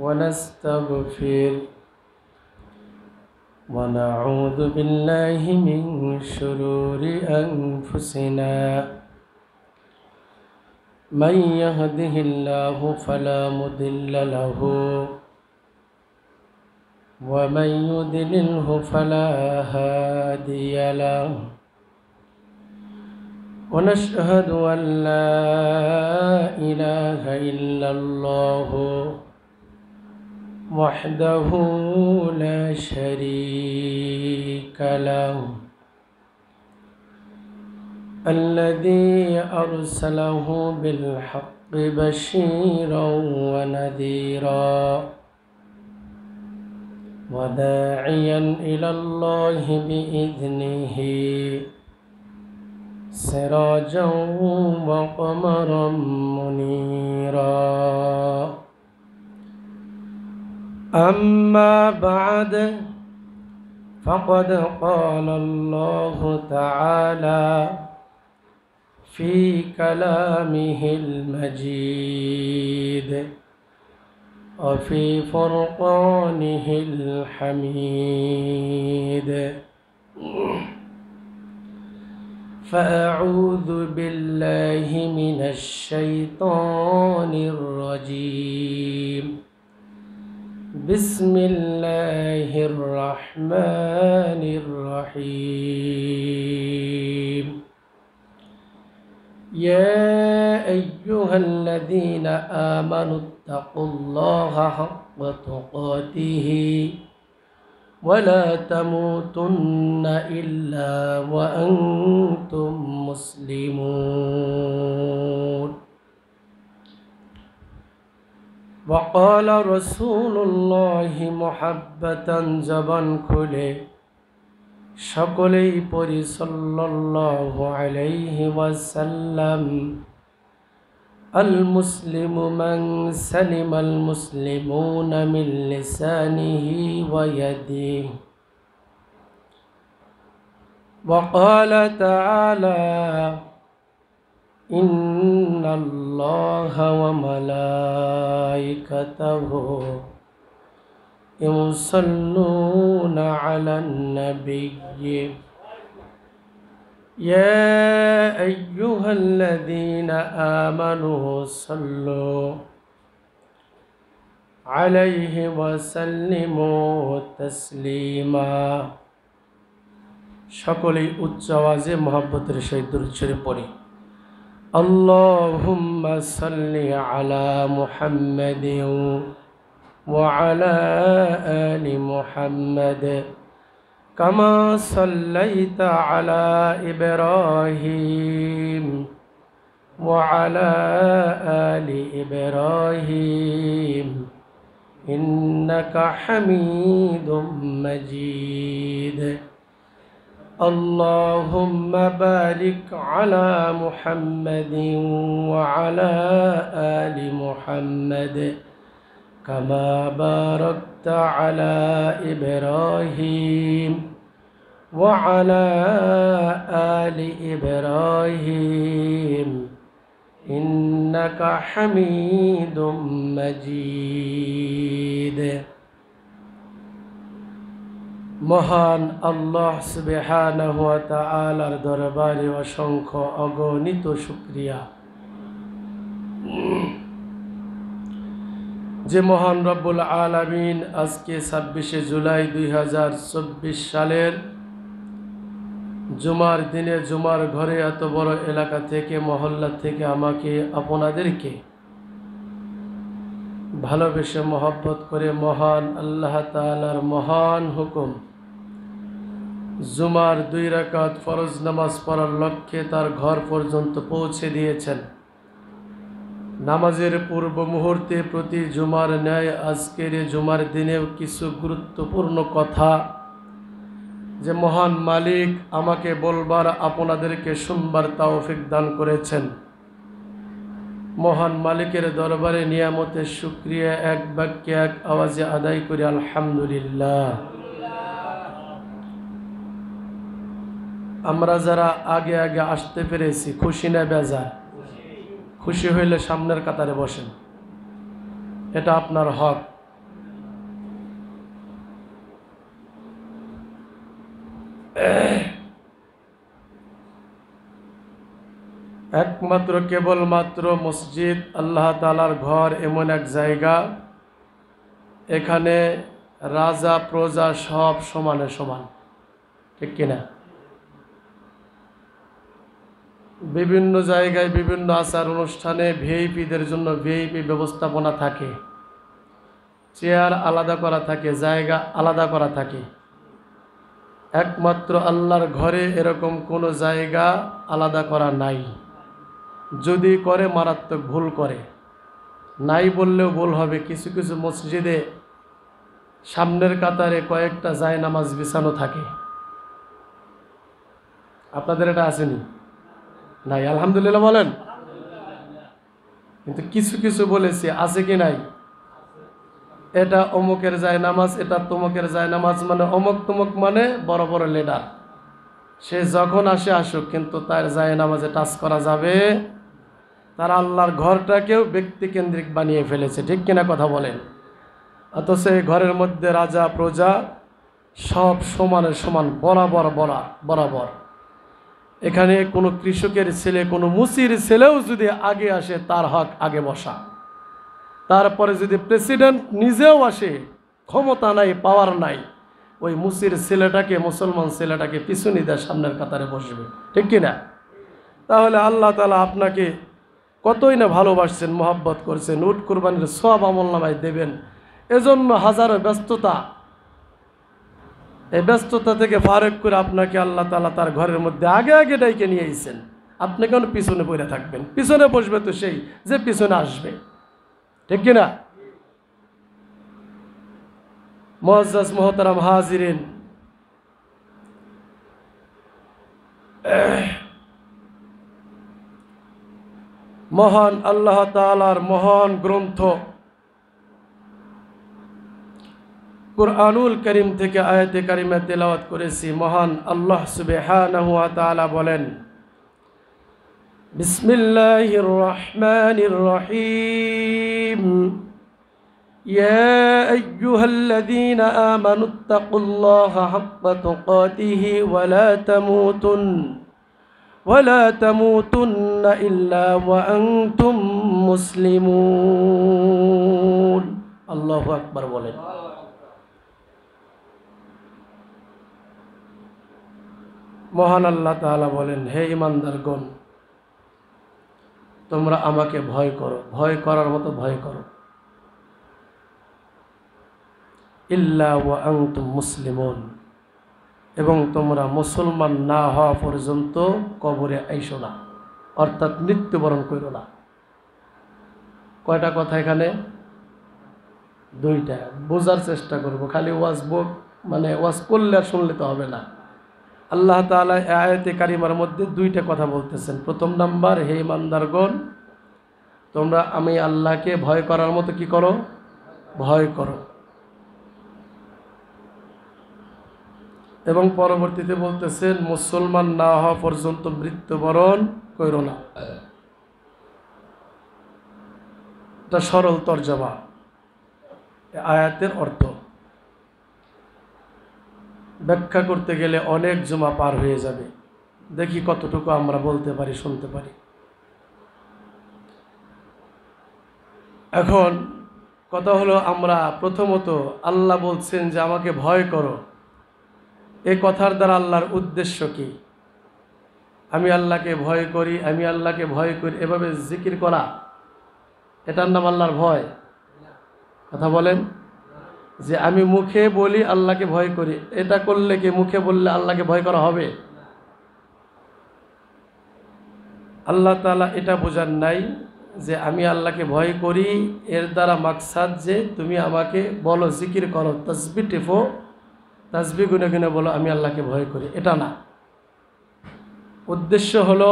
ونستغفر ونعوذ بالله من شرور أنفسنا من يهده الله فلا مضل له ومن يضلله فلا هادي له ونشهد أن لا إله إلا الله وحده لا شريك له الذي أرسله بالحق بشيرا ونذيرا وداعيا إلى الله بإذنه سراجا وقمرا منيرا أما بعد فقد قال الله تعالى في كلامه المجيد وفي فرقانه الحميد فأعوذ بالله من الشيطان الرجيم بسم الله الرحمن الرحيم يا أيها الذين آمنوا اتقوا الله حق تقاته ولا تموتن إلا وأنتم مسلمون وقال رسول الله محبة জবান খুলে সকলেই পড়ি সাল্লাল্লাহু আলাইহি ওয়াসাল্লাম المسلم من سلم المسلمون من لسانه ويده وقال تعالى إن الله وملائكته يصلون على النبي يا أيها الذين آمنوا صلوا عليه وسلموا تسليما সকলেই উচ্চ আওয়াজে মহব্বতের সহিত দরুদ শরীফ পড়ি اللهم صل على محمد وعلى آل محمد كما صليت على إبراهيم وعلى آل إبراهيم إنك حميد مجيد اللهم بارك على محمد وعلى آل محمد كما باركت على إبراهيم وعلى آل إبراهيم إنك حميد مجيد মহান আল্লাহ সুবহানাহু ওয়া তাআলার দরবারে অসংখ্য অগণিত শুকরিয়া যে মহান রব্বুল আলামিন আজকে 26 জুলাই 2024 সালের জুমার দিনে জুমার ঘরে এত বড় এলাকা থেকে মহল্লা থেকে আমাকে আপনাদেরকে ভালোবেসে মহব্বত করে মহান আল্লাহ তাআলার মহান হুকুম জুমার 2 রাকাত ফরজ নামাজ পড়ার লক্ষ্যে তার ঘর পর্যন্ত পৌঁছে দিয়েছেন। নামাজের পূর্ব মুহূর্তে প্রতি জুমার ন্যায় আজকের জুমার দিনেও কিছু গুরুত্বপূর্ণ কথা যে মহান মালিক আমাকে বলবার আপনাদেরকে শুনবার তৌফিক দান করেছেন। মহান মালিকের দরবারে নিয়ামতের শুকরিয়া এক বাক্যে এক আওয়াজে আদায় করি আলহামদুলিল্লাহ। আমরা যারা আগে আগে আসতে পেরেছি খুশি না বেজার? খুশি হইলে সামনের কাতারে বসেন, এটা আপনার হক। একমাত্র কেবলমাত্র মসজিদ আল্লাহ তাআলার ঘর এমন এক জায়গা, এখানে রাজা প্রজা সব সমানে সমান, ঠিক কিনা? বিভিন্ন জায়গায় বিভিন্ন আচার অনুষ্ঠানে ভিআইপিদের জন্য ভিআইপি ব্যবস্থাপনা থাকে, চেয়ার আলাদা করা থাকে, জায়গা আলাদা করা থাকে। একমাত্র আল্লাহর ঘরে এরকম কোনো জায়গা আলাদা করা নাই। যদি করে মারাত্মক ভুল করে, নাই বললেও ভুল হবে। কিছু কিছু মসজিদে সামনের কাতারে কয়েকটা জায়নামাজ বিছানো থাকে। আপনাদের এটা আসেনি? নাই, আলহামদুলিল্লাহ বলেন। কিন্তু কিছু কিছু বলেছি, আছে কি নাই? এটা অমুকের জায়নামাজ, এটা তমুকের জায়নামাজ, মানে অমুক তমুক মানে বড় বড় লিডার, সে যখন আসে আসুক, কিন্তু তার জায়নামাজে টাচ করা যাবে। তারা আল্লাহর ঘরটাকেও ব্যক্তিকেন্দ্রিক বানিয়ে ফেলেছে, ঠিক কিনা কথা বলেন? অথচ এই ঘরের মধ্যে রাজা প্রজা সব সমানে সমান, বরাবর বরাবর। এখানে কোনো কৃষকের ছেলে, কোনো মুসির ছেলেও যদি আগে আসে, তার হক আগে বসা। তারপরে যদি প্রেসিডেন্ট নিজেও আসে, ক্ষমতা নাই, পাওয়ার নাই, ওই মুসির ছেলেটাকে, মুসলমান ছেলেটাকে পিছনে দিয়ে সামনের কাতারে বসবে, ঠিক কিনা? তাহলে আল্লাহ তাআলা আপনাকে কতই না ভালোবাসছেন, মহব্বত করছেন, উট কুরবানির সব আমলনামায় দেবেন। এজন্য হাজারো ব্যস্ততা, এই ব্যস্ততা থেকে ফারেক করে আপনাকে আল্লাহ তাআলা তার ঘরের মধ্যে আগে আগে ডাইকে নিয়ে এসেছেন। আপনি কেন পিছনে পড়ে থাকবেন? পিছনে বসবে তো সেই যে পিছনে আসবে, ঠিক কিনা? মুআজ্জাজ মুহতারাম হাজিরিন, মহান আল্লাহ তাআলার মহান গ্রন্থ কুরআনুল কারীম থেকে আয়াতে কারিমা তেলাওয়াত করেছি। মহান আল্লাহ সুবহানাহু ওয়া তাআলা বলেন, বিসমিল্লাহির রহমানির রহিম, ইয়া আইয়ুহাল্লাযীনা আমানুত্তাকুল্লাহা হাক্কা তুকাতিহি ওয়া লা তামুতুন্না ইল্লা ওয়া আনতুম মুসলিমুন। আল্লাহু আকবার বলেন। মহান আল্লাহ তাআলা বলেন, হে ঈমানদারগণ, তোমরা আমাকে ভয় করো, ভয় করার মতো ভয় করো। ইল্লা ওয়া আনতুম মুসলিমুন, এবং তোমরা মুসলমান না হওয়া পর্যন্ত কবরে আইসো না, অর্থাৎ মৃত্যুবরণ করো না। কয়টা কথা এখানে? দুইটা। বোঝার চেষ্টা করব, খালি ওয়াজ মানে ওয়াজ করলে আর শুনলে তো হবে না। আল্লাহ তাআলা আয়াতে কারিমার মধ্যে দুইটা কথা বলতেছেন। প্রথম নাম্বার, হে ঈমানদারগণ, তোমরা আমি আল্লাহকে ভয় করার মতো কি করো? ভয় করো। এবং পরবর্তীতে বলতেছেন, মুসলমান না হওয়া পর্যন্ত মৃত্যুবরণ করো না। এটা সরল তরজমা আয়াতের অর্থ। ব্যাখ্যা করতে গেলে অনেক জুমা পার হয়ে যাবে। দেখি কতটুকু আমরা বলতে পারি, শুনতে পারি। এখন কথা হলো, আমরা প্রথমত আল্লাহ বলছেন যে আমাকে ভয় করো, এই কথার দ্বারা আল্লাহর উদ্দেশ্য কি? আমি আল্লাহকে ভয় করি, আমি আল্লাহকে ভয় করি, এভাবে জিকির করা, এটার নাম আল্লাহর ভয়? কথা বলেন। যে আমি মুখে বলি আল্লাহকে ভয় করি, এটা করলে কি মুখে বললে আল্লাহকে ভয় করা হবে? আল্লাহ তাআলা এটা বোঝান নাই যে আমি আল্লাহকে ভয় করি, এর দ্বারা মাকসাদ যে তুমি আমাকে বলো, জিকির করো, তাসবিহ টেপো, তাসবিহ গুনে গুনে বলো আমি আল্লাহকে ভয় করি, এটা না। উদ্দেশ্য হলো,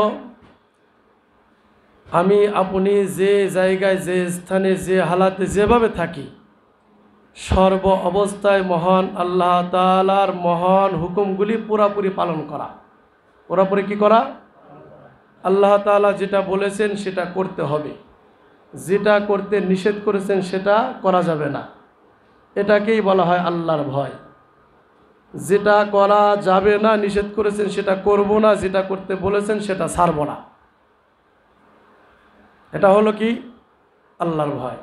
আমি আপনি যে জায়গায়, যে স্থানে, যে হালাতে যেভাবে থাকি, সর্ব অবস্থায় মহান আল্লাহ তাআলার মহান হুকুমগুলি পুরাপুরি পালন করা। পুরাপুরি কি করা? আল্লাহ তাআলা যেটা বলেছেন সেটা করতে হবে, যেটা করতে নিষেধ করেছেন সেটা করা যাবে না। এটাকেই বলা হয় আল্লাহর ভয়। যেটা করা যাবে না নিষেধ করেছেন সেটা করব না, যেটা করতে বলেছেন সেটা ছাড়ব না। এটা হলো কি? আল্লাহর ভয়।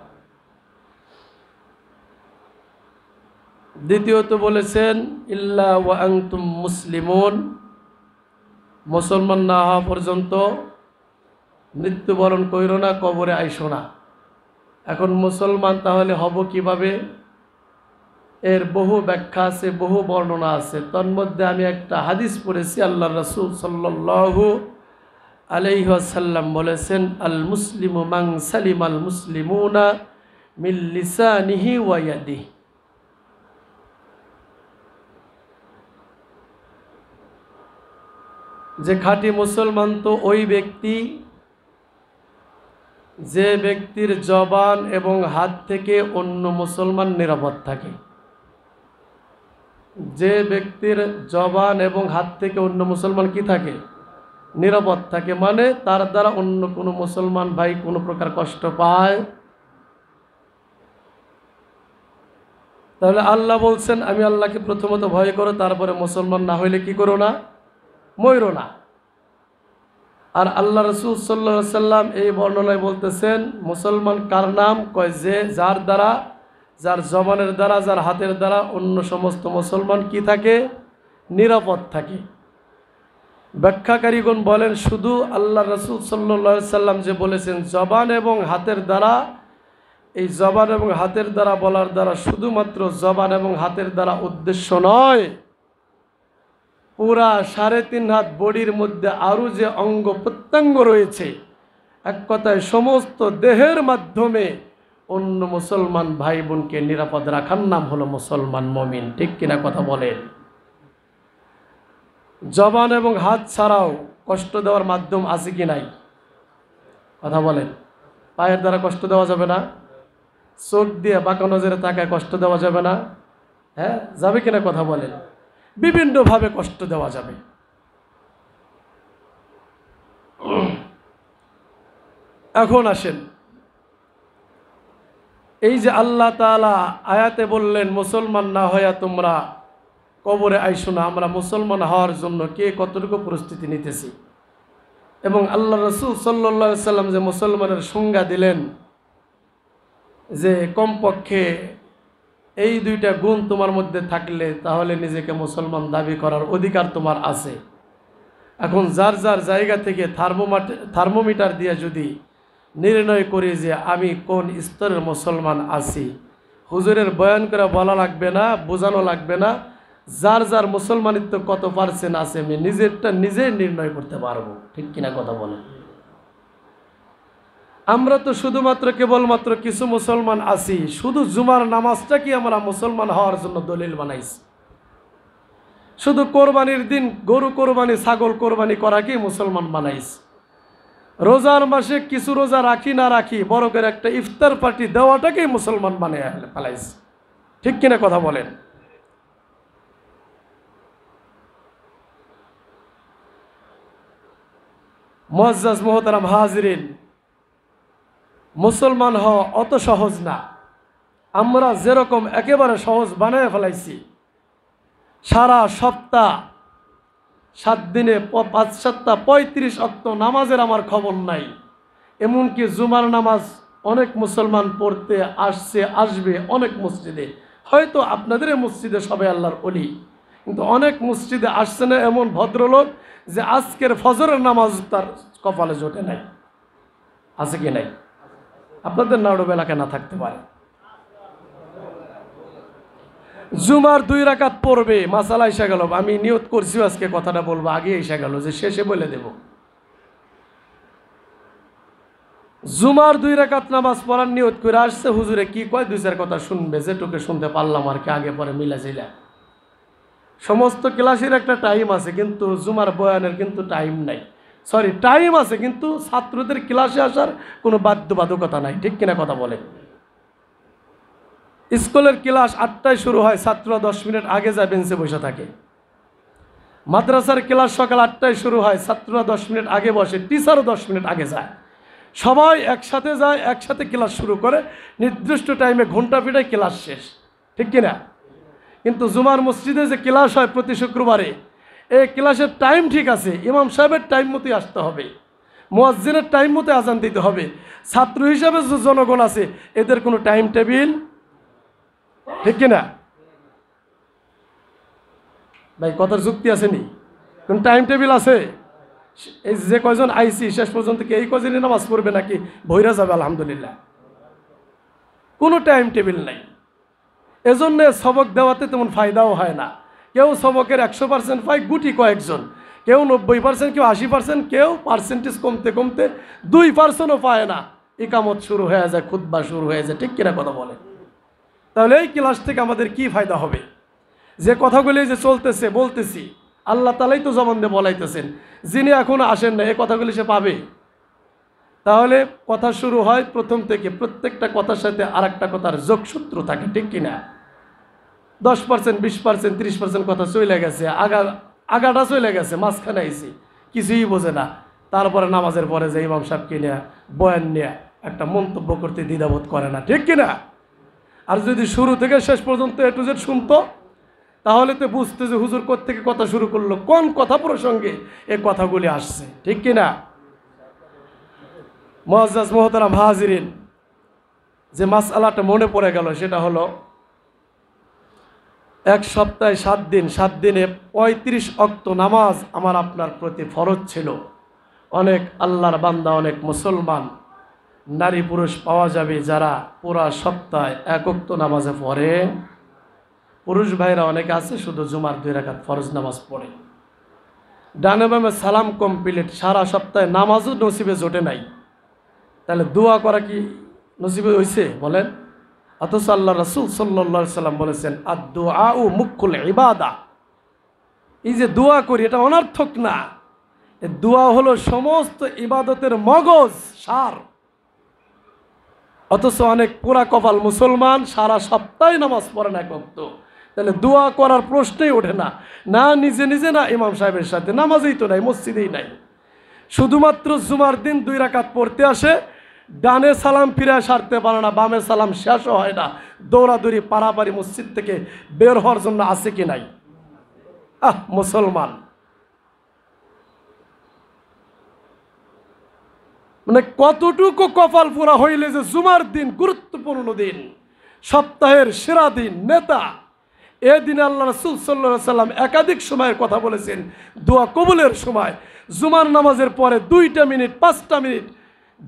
দ্বিতীয়ত বলেছেন ইল্লা ওয়া আনতুম মুসলিমুন, মুসলমান না হওয়া পর্যন্ত মৃত্যুবরণ কইরো না, কবরে আইসো না। এখন মুসলমান তাহলে হব কিভাবে? এর বহু ব্যাখ্যা আছে, বহু বর্ণনা আছে। তন্মধ্যে আমি একটা হাদিস পড়েছি, আল্লাহ রাসূল সাল্লাল্লাহু আলাইহি ওয়াসাল্লাম বলেছেন, আল মুসলিমু মান সালিমাল মুসলিমুনা মিন লিসানিহি ওয়া ইয়াদিহি। যে খাঁটি মুসলমান তো ওই ব্যক্তি যে ব্যক্তির জবান এবং হাত থেকে অন্য মুসলমান নিরাপদ থাকে। যে ব্যক্তির জবান এবং হাত থেকে অন্য মুসলমান কি থাকে? নিরাপদ থাকে। মানে তার দ্বারা অন্য কোনো মুসলমান ভাই কোনো প্রকার কষ্ট পায়। তাহলে আল্লাহ বলছেন আমি আল্লাহকে প্রথমত ভয় করো, তারপরে মুসলমান না হইলে কি করো না? মইরো না। আর আল্লাহ রাসূল সাল্লাল্লাহু আলাইহি সাল্লাম এই বর্ণনায় বলতেছেন মুসলমান কার নাম? কয় যে যার দ্বারা, যার জবানের দ্বারা, যার হাতের দ্বারা অন্য সমস্ত মুসলমান কি থাকে? নিরাপদ থাকে। ব্যাখ্যাকারীগণ বলেন শুধু আল্লাহ রাসূল সাল্লাল্লাহু আলাইহি সাল্লাম যে বলেছেন জবান এবং হাতের দ্বারা, এই জবান এবং হাতের দ্বারা বলার দ্বারা শুধুমাত্র জবান এবং হাতের দ্বারা উদ্দেশ্য নয়, পুরা 3.5 হাত বডির মধ্যে আরও যে অঙ্গ প্রত্যঙ্গ রয়েছে, এক কথায় সমস্ত দেহের মাধ্যমে অন্য মুসলমান ভাই বোনকে নিরাপদ রাখার নাম হলো মুসলমান মুমিন। ঠিক কিনা কথা বলেন? জবান এবং হাত ছাড়াও কষ্ট দেওয়ার মাধ্যম আছে কি নাই? কথা বলেন। পায়ের দ্বারা কষ্ট দেওয়া যাবে না? চোখ দিয়ে বাঁকা নজরে তাকায় কষ্ট দেওয়া যাবে না? হ্যাঁ, যাবে কিনা কথা বলেন? বিভিন্নভাবে কষ্ট দেওয়া যাবে। এখন আসেন, এই যে আল্লাহ তাআলা আয়াতে বললেন মুসলমান না হইয়া তোমরা কবরে আইসো না, আমরা মুসলমান হওয়ার জন্য কে কতটুকু প্রস্তুতি নিতেছি, এবং আল্লাহ রাসূল সাল্লাল্লাহু আলাইহি সাল্লাম যে মুসলমানের সংজ্ঞা দিলেন যে কমপক্ষে এই 2টা গুণ তোমার মধ্যে থাকলে তাহলে নিজেকে মুসলমান দাবি করার অধিকার তোমার আছে। এখন যার যার জায়গা থেকে থার্মোমিটার দিয়ে যদি নির্ণয় করি যে আমি কোন স্তরের মুসলমান আছি, হুজুরের বয়ান করে বলা লাগবে না, বোঝানো লাগবে না, যার যার মুসলমানিত্ব কত পার্সেন্ট আছে আমি নিজেরটা নিজেই নির্ণয় করতে পারবো। ঠিক কিনা কথা বলেন? আমরা তো শুধুমাত্র কেবলমাত্র কিছু মুসলমান আছি, শুধু জুমার নামাজটা কি আমরা মুসলমান হওয়ার জন্য দলিল বানাইছি? শুধু কোরবানির দিন গরু কোরবানি, ছাগল কোরবানি করা কি মুসলমান বানাইছি? রোজার মাসে কিছু রোজা রাখি না রাখি বড় করে একটা ইফতার পার্টি দেওয়াটাকেই মুসলমান বানিয়ে ফেলাইছি। ঠিক কিনা কথা বলেন? মুআজ্জাজ মুহতারাম হাজিরিন, মুসলমান হওয়া অত সহজ না। আমরা যেরকম একেবারে সহজ বানিয়ে ফেলাইছি, সারা সপ্তাহ 7 দিনে 5-7টা 35 ওয়াক্ত নামাজের আমার খবর নাই। এমনকি জুমার নামাজ অনেক মুসলমান পড়তে আসছে, আসবে অনেক মসজিদে। হয়তো আপনাদের মসজিদে সবাই আল্লাহর ওলি, কিন্তু অনেক মসজিদে আসছে না এমন ভদ্রলোক যে আজকের ফজরের নামাজ তার কপালে জোটে নাই। আছে কি নাই? আপনাদের নাড়ব এলাকায় না থাকতে পারে। জুমার 2 রাকাত পড়বে, মাসালা এসে গেল, আমি নিয়ত করছি আজকে কথাটা বলবো, আগে এসে গেল যে শেষে বলে দেব। জুমার 2 রাকাত নামাজ পড়ার নিয়ত করে আসছে, হুজুরে কি কয় 2-4 কথা শুনবে, যেটুকু শুনতে পারলাম আর কি, আগে পরে মিলা জিলা। সমস্ত ক্লাসের একটা টাইম আছে, কিন্তু জুমার বয়ানের কিন্তু টাইম নাই। সরি, টাইম আছে কিন্তু ছাত্রদের ক্লাসে আসার কোনো বাধ্যবাধকতা নাই। ঠিক কিনা কথা বলে? স্কুলের ক্লাস 8টায় শুরু হয়, ছাত্ররা 10 মিনিট আগে যায়, বেঞ্চে বসে থাকে। মাদ্রাসার ক্লাস সকাল 8টায় শুরু হয়, ছাত্ররা 10 মিনিট আগে বসে, টিচারও 10 মিনিট আগে যায়। সবাই একসাথে যায়, একসাথে ক্লাস শুরু করে, নির্দিষ্ট টাইমে ঘন্টা পিটায় ক্লাস শেষ। ঠিক কিনা? কিন্তু জুমার মসজিদে যে ক্লাস হয় প্রতি শুক্রবারে, এই ক্লাসের টাইম ঠিক আছে, ইমাম সাহেবের টাইম মতোই আসতে হবে, মুয়াজ্জিনের টাইম মতো আজান দিতে হবে। ছাত্র হিসাবে যে জনগণ আছে এদের কোনো টাইম টেবিল, ঠিক কিনা ভাই? কথার যুক্তি আসেনি? কোন টাইম টেবিল আছে? এই যে কয়জন আইসি শেষ পর্যন্ত কি এই কয়জনই নামাজ পড়বে নাকি ভৈরা যাবে? আলহামদুলিল্লাহ কোনো টাইম টেবিল নাই। এজন্য সবক দেওয়াতে তেমন ফায়দাও হয় না। কেউ সবকের 100% পায় গুটি কয়েকজন, কেউ 90%, কেউ 80%, কেউ পার্সেন্টেজ কমতে কমতে 2%ও পায় না, ইকামত শুরু হয়ে যায়, খুতবা শুরু হয়ে যায়, ঠিক কিনা কথা বলে? তাহলে এই ক্লাস থেকে আমাদের কি ফায়দা হবে? যে কথাগুলি যে চলতেছে বলতেছি, আল্লাহ তাআলাই তো জবান দিয়ে বলাইতেছেন, যিনি এখনো আসেন না এই কথাগুলি সে পাবে। তাহলে কথা শুরু হয় প্রথম থেকে, প্রত্যেকটা কথার সাথে আর একটা কথার যোগসূত্র থাকে, ঠিক কিনা? 10%, 20%, 30% কথা চলে গেছে, আগাটা চলে গেছে, মাঝখানে আইসি কিছুই বোঝে না, তারপরে নামাজের পরে যে ইমাম সাহেবকে নিয়ে বয়ান নিয়ে একটা মন্তব্য করতে দ্বিধাবোধ করে না, ঠিক কিনা? আর যদি শুরু থেকে শেষ পর্যন্ত এ টু জেড শুনতো তাহলে তো বুঝতে যে হুজুর কোত্থেকে কথা শুরু করলো, কোন কথা প্রসঙ্গে এই কথাগুলি আসছে, ঠিক কিনা? মুআজ্জাজ মুহতারাম হাজিরিন, যে মাসআলাটা মনে পড়ে গেল সেটা হলো এক সপ্তাহে 7 দিন, 7 দিনে 35 ওয়াক্ত নামাজ আমার আপনার প্রতি ফরজ ছিল। অনেক আল্লাহর বান্দা, অনেক মুসলমান নারী পুরুষ পাওয়া যাবে যারা পুরা সপ্তাহে 1 ওয়াক্ত নামাজে পড়ে। পুরুষ ভাইরা অনেকে আছে শুধু জুমার 2 রাকাত ফরজ নামাজ পড়ে। ডানে বামে সালাম কমপ্লিট, সারা সপ্তাহে নামাজও নসিবে জোটে নাই, তাহলে দোয়া করা কি নসিবে হয়েছে বলেন? অথচ আল্লাহ রাসূল সাল্লাল্লাহু আলাইহি সাল্লাম বলেছেন, আদ-দুআউ মুখুল ইবাদা। এই যে দোয়া করি এটা অনর্থক না, এই দোয়া হলো সমস্ত ইবাদতের মগজ, সার। অথচ অনেক পুরা কপাল মুসলমান সারা সপ্তাহে নামাজ পড়ে না 1 ওয়াক্ত, তাহলে দোয়া করার প্রশ্নই ওঠে না, না নিজে নিজে না ইমাম সাহেবের সাথে, নামাজেই তো নাই, মসজিদেই নাই, শুধুমাত্র জুমার দিন 2 রাকাত পড়তে আসে, ডানে সালাম ফিরে সারতে পারে না, বামে সালাম শেষও হয় না, দৌড়াদৌড়ি পারাপারি মসজিদ থেকে বের হওয়ার জন্য আছে কি নাই? মুসলমান মানে কতটুকু কপাল পুরা হইলে যে জুমার দিন গুরুত্বপূর্ণ দিন, সপ্তাহের সেরা দিন, নেতা, এদিন আল্লাহ রাসূল সাল্লাল্লাহু আলাইহি সাল্লাম একাধিক সময়ের কথা বলেছেন দোয়া কবুলের সময়। জুমার নামাজের পরে 2টা মিনিট 5টা মিনিট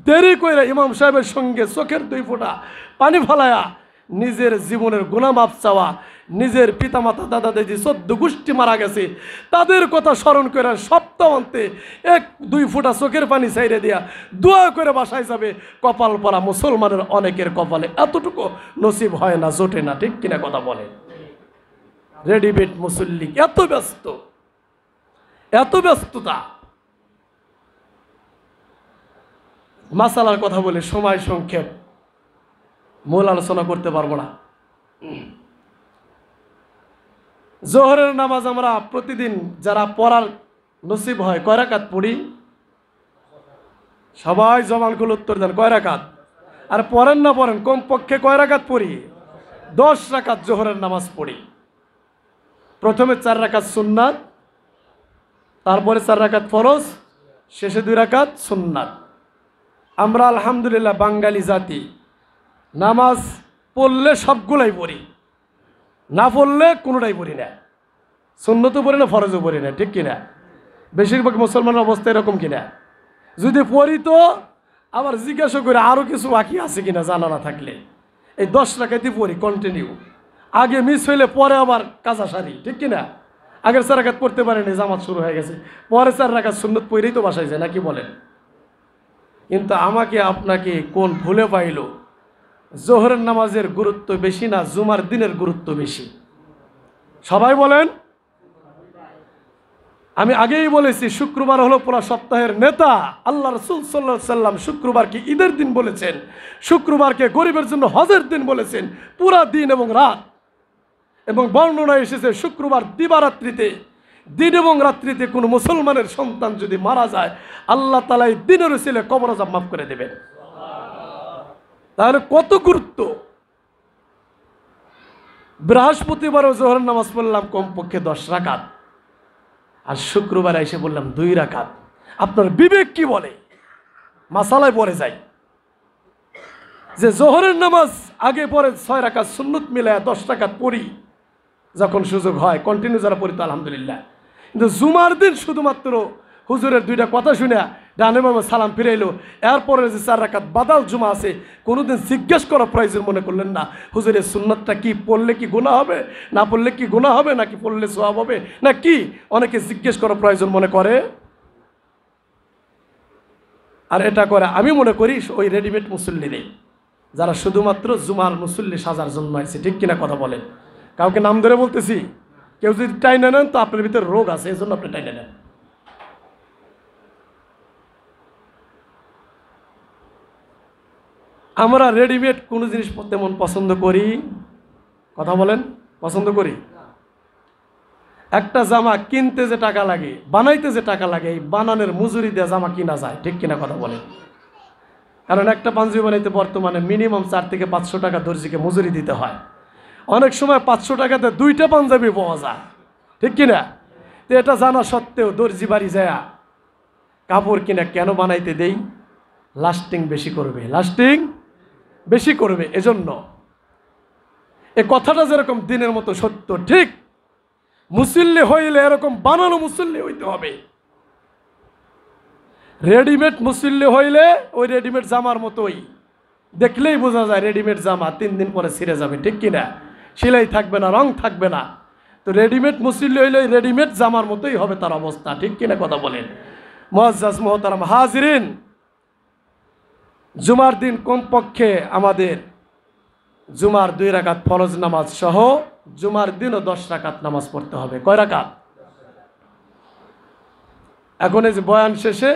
দেরি করে ইমাম সাহেবের সঙ্গে চোখের 2 ফোঁটা পানি ফেলায়া নিজের জীবনের গুনাহ মাফ চাওয়া, নিজের পিতামাতা দাদা দাদি 14 গোষ্ঠী মারা গেছে তাদের কথা স্মরণ করে সপ্তাহান্তে 1-2 ফোঁটা চোখের পানি ছাইড়ে দিয়া দোয়া করে বাসায় যাবে। কপাল পরা মুসলমানের অনেকের কপালে এতটুকু নসিব হয় না, জোটে না, ঠিক কিনা কথা বলে? রেডিমেড মুসল্লি এত ব্যস্ত, এত ব্যস্ততা। মাসালার কথা বলে সময় সংক্ষেপ, মূল আলোচনা করতে পারবো না। জোহরের নামাজ আমরা প্রতিদিন যারা পড়ার নসিব হয় কয় রাকাত পড়ি? সবাই জবান খুলে উত্তর দেন, কয় রাকাত? আর পড়েন না পড়েন, কমপক্ষে কয় রাকাত পড়ি? 10 রাকাত জোহরের নামাজ পড়ি। প্রথমে 4 রাকাত সুন্নাত, তারপরে 4 রাকাত ফরজ, শেষে 2 রাকাত সুন্নাত। আমরা আলহামদুলিল্লাহ বাঙালি জাতি, নামাজ পড়লে সবগুলাই পড়ি, না পড়লে কোনোটাই পড়ি না, সুন্নতও পড়ি না, ফরজও পড়ি না, ঠিক কিনা? বেশিরভাগ মুসলমানের অবস্থা এরকম কিনা? যদি পড়ি তো আবার জিজ্ঞাসা করে আরও কিছু বাকি আছে কিনা জানা না থাকলে। এই 10 রাকাতই পড়ি কন্টিনিউ, আগে মিস হইলে পরে আবার কাজা সারি, ঠিক কিনা? আগের 4 রাকাত পড়তে পারেনি, জামাত শুরু হয়ে গেছে, পরে 4 রাকাত সুন্নত পড়েই তো বাসায় যায়, নাকি বলেন? কিন্তু আমাকে আপনাকে কোন ভুলে পাইল, জোহরের নামাজের গুরুত্ব বেশি না জুমার দিনের গুরুত্ব বেশি? সবাই বলেন। আমি আগেই বলেছি শুক্রবার হলো পুরো সপ্তাহের নেতা। আল্লাহ রাসূল সাল্লাল্লাহু আলাইহি সাল্লাম শুক্রবারকে ঈদের দিন বলেছেন, শুক্রবারকে গরিবের জন্য হজের দিন বলেছেন, পুরা দিন এবং রাত। এবং বর্ণনায় এসেছে শুক্রবার দিবারাত্রিতে, দিন এবং রাত্রিতে কোনো মুসলমানের সন্তান যদি মারা যায় আল্লাহ তাআলা এই দিনের উসিলায় কবর আযাব মাফ করে দেবেন। তাহলে কত গুরুত্ব! বৃহস্পতিবারও জোহরের নামাজ পড়লাম কমপক্ষে 10 রাকাত, আর শুক্রবারে এসে বললাম 2 রাকাত। আপনার বিবেক কি বলে? মাসালায় পড়ে যায় যে জোহরের নামাজ আগে পরে 6 রাকাত সুন্নত মিলায় 10 রাকাত পড়ি, যখন সুযোগ হয় কন্টিনিউ যারা পড়ি তো আলহামদুলিল্লাহ। কিন্তু জুমার দিন শুধুমাত্র হুজুরের 2টা কথা শুনে ডানে বামে সালাম ফিরাইলো, এরপরে যে 4 রাকাত বাদাল জুমা আছে কোনোদিন জিজ্ঞেস করা প্রয়োজন মনে করলেন না, হুজুরের সুন্নতটা কি, পড়লে কি গুনাহ হবে, না পড়লে কি গুনাহ হবে, নাকি পড়লে সওয়াব হবে, না কি অনেকে জিজ্ঞেস করা প্রয়োজন মনে করে। আর এটা করে আমি মনে করি ওই রেডিমেড মুসল্লি নেই, যারা শুধুমাত্র জুমার মুসল্লি সাজার জন্য আছে। ঠিক কিনা কথা বলেন? কাউকে নাম ধরে বলতেছি, কেউ যদি টাইনে নেন তো আপনার ভিতরে রোগ আছে, এই জন্য আপনি টাইনে নেন। আমরা রেডিমেড কোনো জিনিস তেমন পছন্দ করি, কথা বলেন, পছন্দ করি? একটা জামা কিনতে যে টাকা লাগে, বানাইতে যে টাকা লাগে, এই বানানোর মজুরি দিয়ে জামা কিনা যায়। ঠিক কিনা কথা বলেন? কারণ একটা পাঞ্জাবি বানাইতে বর্তমানে মিনিমাম 4 থেকে 500 টাকা দর্জিকে মজুরি দিতে হয়। অনেক সময় 500 টাকাতে 2টা পাঞ্জাবি পাওয়া যায়। ঠিক কিনা? তো এটা জানা সত্ত্বেও দর্জি বাড়ি যায় কাপড় কিনা কেন বানাইতে দেই? লাস্টিং বেশি করবে, লাস্টিং বেশি করবে। এজন্য এ কথাটা যেরকম দিনের মতো সত্য, ঠিক মুসল্লি হইলে এরকম বানানো মুসল্লি হইতে হবে। রেডিমেড মুসল্লি হইলে ওই রেডিমেড জামার মতোই, দেখলেই বোঝা যায় রেডিমেড জামা 3 দিন পরে ছিঁড়ে যাবে। ঠিক কিনা? সেলাই থাকবে না, রং থাকবে না। তো রেডিমেড মুসল্লি হইলে রেডিমেড জামার মতোই হবে তার অবস্থা। ঠিক কিনা কথা বলেন? মুআজ্জাজ মুহতারাম হাজিরিন, জুমার দিন কমপক্ষে আমাদের জুমার 2 রাকাত ফরজ নামাজ সহ জুমার দিনও 10 রাকাত নামাজ পড়তে হবে। কয় রাকাত? এখন এই যে বয়ান শেষে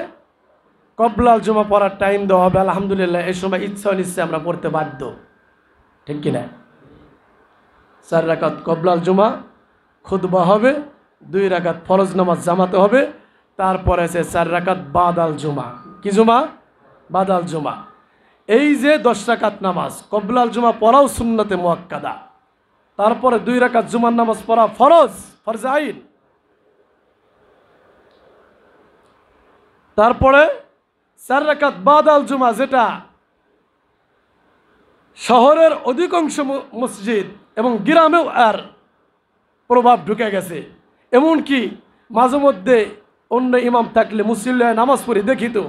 কবলাল জুমা পড়ার টাইম দেওয়া হবে। আলহামদুলিল্লাহ এই সময় ইচ্ছা নিচ্ছে আমরা পড়তে বাধ্য। ঠিক কিনা? 4 রাকাত কবলাল জুমা, খুতবা হবে, 2 রাকাত ফরজ নামাজ জামাতে হবে, তারপরে আছে 4 রাকাত বাদাল জুমা। কি জুমা? বাদাল জুমা। এই যে 10 রাকাত নামাজ কবলাল জুমা পড়াও সুন্নতে মুআক্কাদা, তারপরে 2 রাকাত জুমার নামাজ পড়া ফরজ, ফরজ আইন, তারপরে 4 রাকাত বাদাল জুমা, যেটা শহরের অধিকাংশ মসজিদ এবং গ্রামেও আর প্রভাব ঢুকে গেছে। এমনকি মাঝে মধ্যে অন্য ইমাম থাকলে মুসল্লি নামাজ পড়ি দেখি তো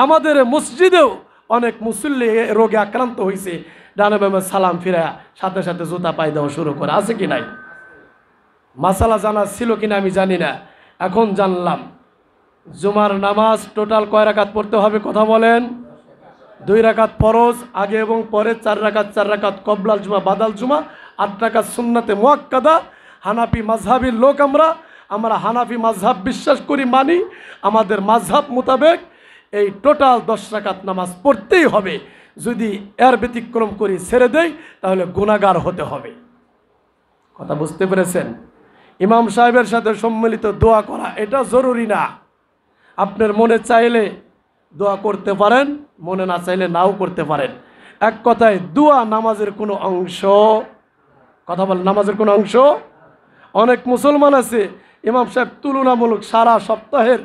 আমাদের মসজিদেও অনেক মুসল্লি রোগে আক্রান্ত হয়েছে, ডানে বামে সালাম ফিরা সাথে সাথে জুতা পায়ে দেওয়া শুরু করে। আছে কি নাই? মাসালা জানা ছিল কিনা আমি জানি না, এখন জানলাম। জুমার নামাজ টোটাল কয় রাকাত পড়তে হবে কথা বলেন? 2 রাকাত ফরজ আগে এবং পরে, 4 রাকাত 4 রাকাত কবলাল জুমা বাদাল জুমা, 8 রাকাত সুন্নাতে মুআক্কাদা। হানাফি মাযহাবের লোক আমরা হানাফি মাযহাব বিশ্বাস করি, মানি। আমাদের মাযহাব মোতাবেক এই টোটাল 10 রাকাত নামাজ পড়তেই হবে। যদি এর ব্যতিক্রম করি, ছেড়ে দেই, তাহলে গুনাহগার হতে হবে। কথা বুঝতে পেরেছেন? ইমাম সাহেবের সাথে সম্মিলিত দোয়া করা এটা জরুরি না। আপনার মনে চাইলে দোয়া করতে পারেন, মনে না চাইলে নাও করতে পারেন। এক কথায় দোয়া নামাজের কোনো অংশ। কথা বলেন, নামাজের কোনো অংশ। অনেক মুসলমান আছে ইমাম সাহেব তুলনামূলক সারা সপ্তাহের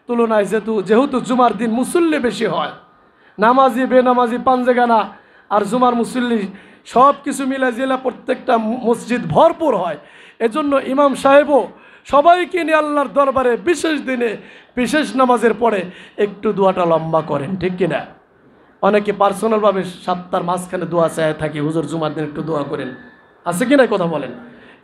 তুলনায় যেহেতু জুমার দিন মুসল্লি বেশি হয়, নামাজি বেনামাজি পাঞ্জেগানা আর জুমার মুসল্লি সব কিছু মিলে জেলা প্রত্যেকটা মসজিদ ভরপুর হয়। এজন্য ইমাম সাহেবও সবাইকে নিয়ে আল্লাহর দরবারে বিশেষ দিনে বিশেষ নামাজের পরে একটু দোয়াটা লম্বা করেন। ঠিক কিনা? অনেকে পার্সোনালভাবে সপ্তাহের মাঝখানে দোয়া চায় থাকি, হুজুর জুমার দিন একটু দোয়া করেন। আছে কি না কথা বলেন?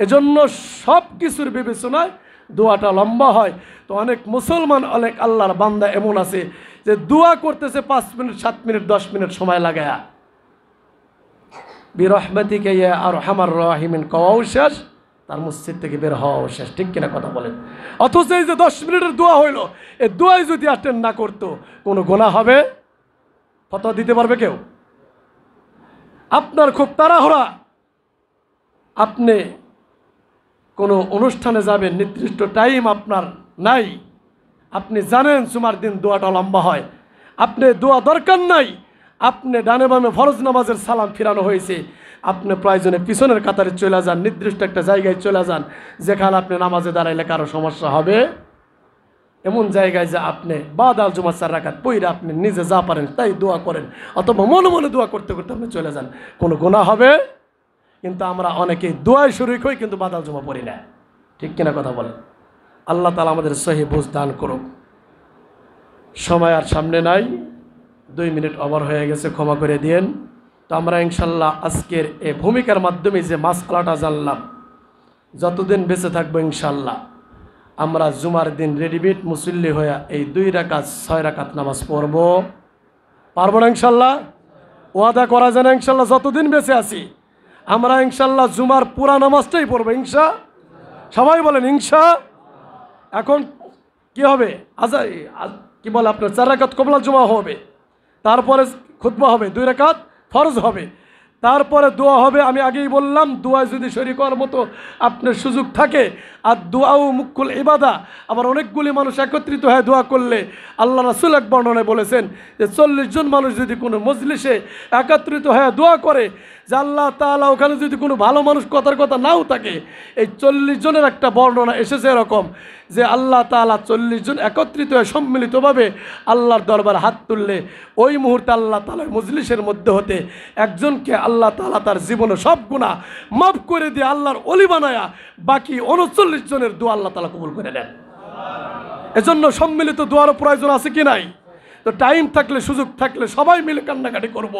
এজন্য সব কিছুর বিবেচনায় দোয়াটা লম্বা হয়। তো অনেক মুসলমান, অনেক আল্লাহর বান্দা এমন আছে যে দোয়া করতেছে 5 মিনিট 7 মিনিট 10 মিনিট সময় লাগায়া, বিরহমাতিকা ইয়া আরহামার রাহিমিন কওয়াও শেষ, তার মসজিদ থেকে বের হওয়াও শেষ। ঠিক কিনা কথা বলেন? অথচ এই যে 10 মিনিটের দোয়া হইল, এই দোয়াই যদি অ্যাটেন্ড না করতো কোনো গুনাহ হবে? ফতোয়া দিতে পারবে কেউ? আপনার খুব তাড়াহুড়া, আপনি কোনো অনুষ্ঠানে যাবেন, নির্দিষ্ট টাইম আপনার নাই, আপনি জানেন জুমার দিন দোয়াটা লম্বা হয়, আপনি দোয়া দরকার নাই, আপনি ডানে বামে ফরজ নামাজের সালাম ফিরানো হয়েছে, আপনি প্রয়োজনে পিছনের কাতারে চলে যান, নির্দিষ্ট একটা জায়গায় চলে যান যেখানে আপনি নামাজে দাঁড়াইলে কারো সমস্যা হবে এমন জায়গায় যে আপনি বাদাল জুমা 4 রাকাত পইরা আপনি নিজে যা পারেন তাই দোয়া করেন, অথবা মনে মনে দোয়া করতে করতে আপনি চলে যান, কোনো গুনাহ হবে। কিন্তু আমরা অনেকেই দোয়ায় শরীক হই কিন্তু বাদাল জুমা পড়ি না, ঠিক কিনা কথা বলেন? আল্লাহ তাআলা আমাদের সহি বুঝ দান করুক। সময় আর সামনে নাই, 2 মিনিট ওভার হয়ে গেছে, ক্ষমা করে দিয়েন। তো আমরা ইনশাল্লাহ আজকের এই ভূমিকার মাধ্যমে যে মাসআলাটা জানলাম, যতদিন বেঁচে থাকবো ইনশাল্লাহ আমরা জুমার দিন রেডিমেড মুসল্লি হয়ে এই 2 রাকাত 6 রাকাত নামাজ পড়ব, পারবো না ইনশাল্লাহ? ওয়াদা করা যায় না ইনশাল্লাহ? যতদিন বেঁচে আছি আমরা ইনশাল্লাহ জুমার পুরা নামাজটাই পড়বো, ইনশা। সবাই বলেন ইনশা। এখন কি হবে? কি বলে আপনার 4 রাকাত কবলা জুমা হবে, তারপরে খুতবা হবে, 2 রাকাত ফরজ হবে, তারপরে দোয়া হবে। আমি আগেই বললাম, দোয়ায় যদি শরীক হওয়ার মতো আপনার সুযোগ থাকে, আর দোয়াও মুকুল ইবাদা, আবার অনেকগুলি মানুষ একত্রিত হয়ে দোয়া করলে আল্লাহ রাসূল এক বর্ণনায় বলেছেন যে 40 জন মানুষ যদি কোনো মজলিসে একত্রিত হয়ে দোয়া করে যে আল্লাহ তাআলা ওখানে যদি কোনো ভালো মানুষ কথার কথা নাও থাকে, এই 40 জনের একটা বর্ণনা এসেছে এরকম যে আল্লাহ তাআলা 40 জন একত্রিত হয়ে সম্মিলিতভাবে আল্লাহর দরবারে হাত তুললে ওই মুহূর্তে আল্লাহ তাআলা মজলিসের মধ্যে হতে একজনকে আল্লাহ তাআলা তার জীবনে সব গুনাহ মাফ করে দিয়ে আল্লাহর ওলি বানায়া বাকি 39 জনের দোয়া আল্লাহ তাআলা কবুল করে নেন। এজন্য সম্মিলিত দোয়ারও প্রয়োজন আছে কি নাই? তো টাইম থাকলে সুযোগ থাকলে সবাই মিলে কান্নাকাটি করব।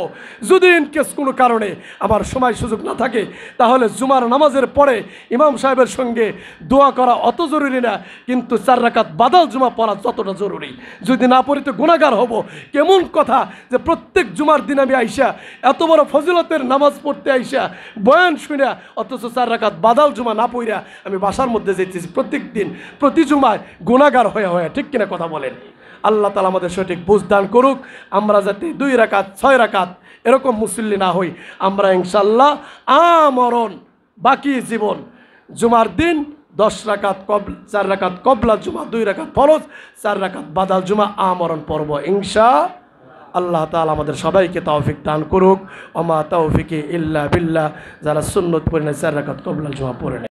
যদি ইনকেস কোনো কারণে আমার সময় সুযোগ না থাকে তাহলে জুমার নামাজের পরে ইমাম সাহেবের সঙ্গে দোয়া করা অত জরুরি না, কিন্তু 4 রাকাত বাদাল জুমা পড়া যতটা জরুরি। যদি না পড়ি তো গুনাহগার হব। কেমন কথা যে প্রত্যেক জুমার দিন আমি আইসা এত বড় ফজিলতের নামাজ পড়তে আইসা বয়ান শুনে অথচ 4 রাকাত বাদাল জুমা না পড়িয়া আমি বাসার মধ্যে যেতেছি প্রত্যেক দিন প্রতি জুমায় গুনাহগার হয়ে হয়ে, ঠিক কিনা কথা বলেন? আল্লাহ তাআলা আমাদের সঠিক বুঝ দান করুক। আমরা যাতে 2 রাকাত 6 রাকাত এরকম মুসল্লি না হই, আমরা ইনশাল্লাহ আমরণ বাকি জীবন জুমার দিন 10 রাকাত 4 রাকাত কবলা জুমা, 2 রাকাত ফরজ, 4 রাকাত বাদাল জুমা আমরণ পড়ব ইনশাআল্লাহ তাআলা। আমাদের সবাইকে তৌফিক দান করুক। ওমা তৌফিকি ইল্লা বিল্লাহ। যারা সুন্নত পড়ে না 4 রাকাত কবলা জুমা পড়ে